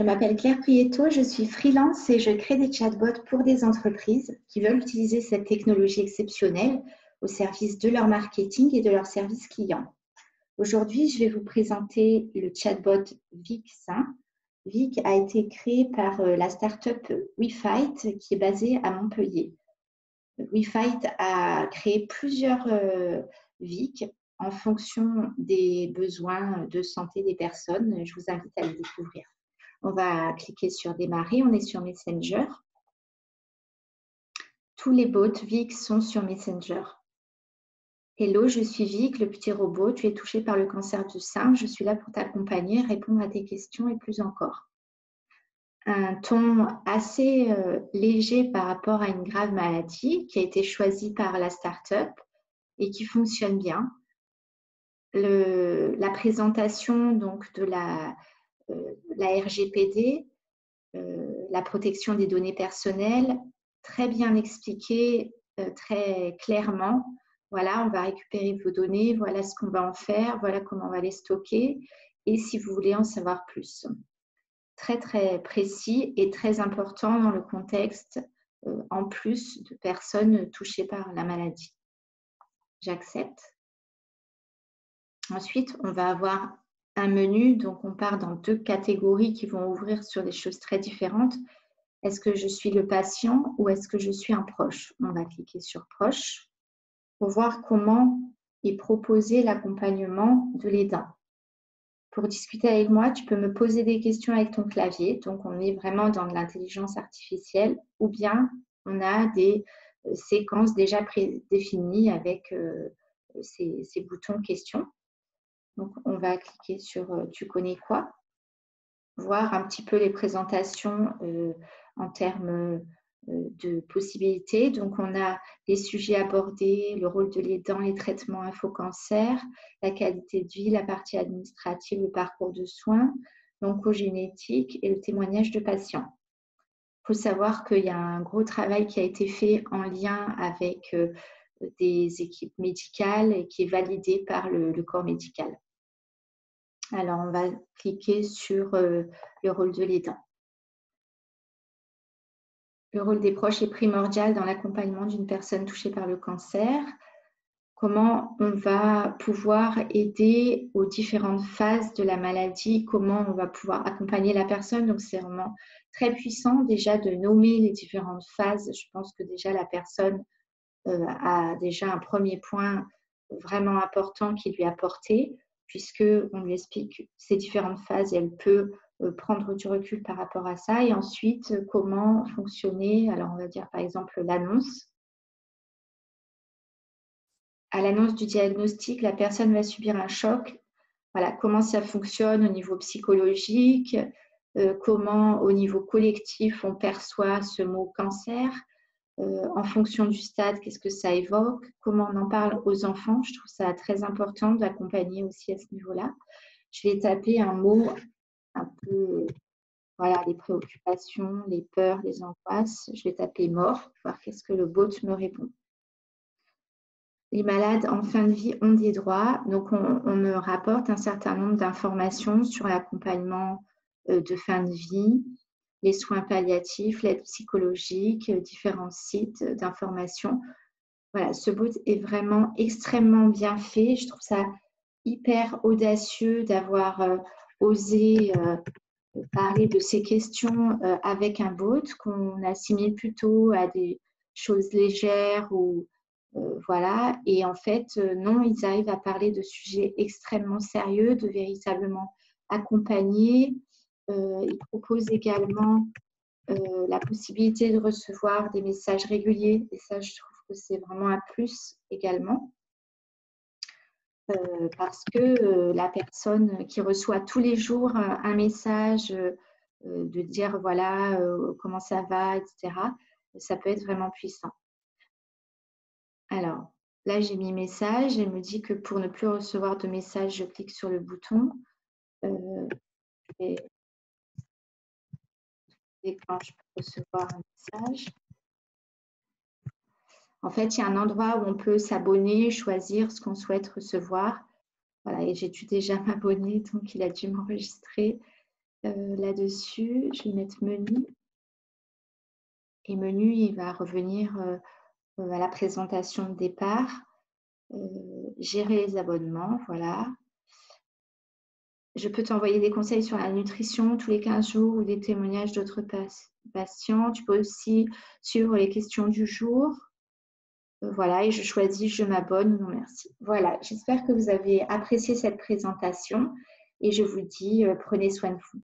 Je m'appelle Claire Prieto, je suis freelance et je crée des chatbots pour des entreprises qui veulent utiliser cette technologie exceptionnelle au service de leur marketing et de leur service client. Aujourd'hui, je vais vous présenter le chatbot Vic5. Vic a été créé par la startup WeFight qui est basée à Montpellier. WeFight a créé plusieurs Vic en fonction des besoins de santé des personnes. Je vous invite à les découvrir. On va cliquer sur démarrer, on est sur Messenger. Tous les bots Vic sont sur Messenger. Hello, je suis Vic, le petit robot. Tu es touché par le cancer du sein. Je suis là pour t'accompagner, répondre à tes questions et plus encore. Un ton assez léger par rapport à une grave maladie qui a été choisi par la start-up et qui fonctionne bien. La présentation donc, de la RGPD, la protection des données personnelles, très bien expliquée, très clairement. Voilà, on va récupérer vos données, voilà ce qu'on va en faire, voilà comment on va les stocker et si vous voulez en savoir plus. Très, très précis et très important dans le contexte, en plus de personnes touchées par la maladie. J'accepte. Ensuite, on va avoir un menu, donc on part dans deux catégories qui vont ouvrir sur des choses très différentes. Est-ce que je suis le patient ou est-ce que je suis un proche? On va cliquer sur proche pour voir comment est proposé l'accompagnement de l'aidant. Pour discuter avec moi, tu peux me poser des questions avec ton clavier. Donc, on est vraiment dans de l'intelligence artificielle ou bien on a des séquences déjà prédéfinies avec ces boutons questions. Donc, on va cliquer sur tu connais quoi? Voir un petit peu les présentations en termes de possibilités. Donc, on a les sujets abordés, le rôle de l'aidant, les traitements info-cancer, la qualité de vie, la partie administrative, le parcours de soins, l'oncogénétique et le témoignage de patients. Il faut savoir qu'il y a un gros travail qui a été fait en lien avec des équipes médicales et qui est validé par le corps médical. Alors, on va cliquer sur le rôle de l'aidant. Le rôle des proches est primordial dans l'accompagnement d'une personne touchée par le cancer. Comment on va pouvoir aider aux différentes phases de la maladie, comment on va pouvoir accompagner la personne. Donc, c'est vraiment très puissant déjà de nommer les différentes phases. Je pense que déjà la personne a déjà un premier point vraiment important qui lui est apporté, puisqu'on lui explique ces différentes phases et elle peut prendre du recul par rapport à ça. Et ensuite, comment fonctionner. Alors, on va dire par exemple l'annonce. À l'annonce du diagnostic, la personne va subir un choc. Voilà, comment ça fonctionne au niveau psychologique, comment au niveau collectif on perçoit ce mot cancer, en fonction du stade, qu'est-ce que ça évoque, comment on en parle aux enfants. Je trouve ça très important d'accompagner aussi à ce niveau-là. Je vais taper un mot un peu, voilà, les préoccupations, les peurs, les angoisses. Je vais taper mort, voir qu'est-ce que le bot me répond. Les malades en fin de vie ont des droits. Donc, on me rapporte un certain nombre d'informations sur l'accompagnement de fin de vie, les soins palliatifs, l'aide psychologique, différents sites d'information. Voilà, ce bot est vraiment extrêmement bien fait. Je trouve ça hyper audacieux d'avoir osé parler de ces questions avec un bot qu'on assimile plutôt à des choses légères ou voilà. Et en fait, non, ils arrivent à parler de sujets extrêmement sérieux, de véritablement accompagner. Ils proposent également la possibilité de recevoir des messages réguliers. Et ça, je trouve que c'est vraiment un plus également. Parce que la personne qui reçoit tous les jours un message de dire voilà comment ça va, etc., ça peut être vraiment puissant. Alors, là, j'ai mis message. Elle me dit que pour ne plus recevoir de message, je clique sur le bouton. Et quand je peux recevoir un message. En fait, il y a un endroit où on peut s'abonner, choisir ce qu'on souhaite recevoir. Voilà, et j'ai dû déjà m'abonner, donc il a dû m'enregistrer. Là-dessus, je vais mettre menu. Et menu, il va revenir à la présentation de départ. Gérer les abonnements, voilà. Je peux t'envoyer des conseils sur la nutrition tous les 15 jours ou des témoignages d'autres patients. Tu peux aussi suivre les questions du jour. Voilà, et je choisis je m'abonne ou non merci. Voilà, j'espère que vous avez apprécié cette présentation et je vous dis prenez soin de vous.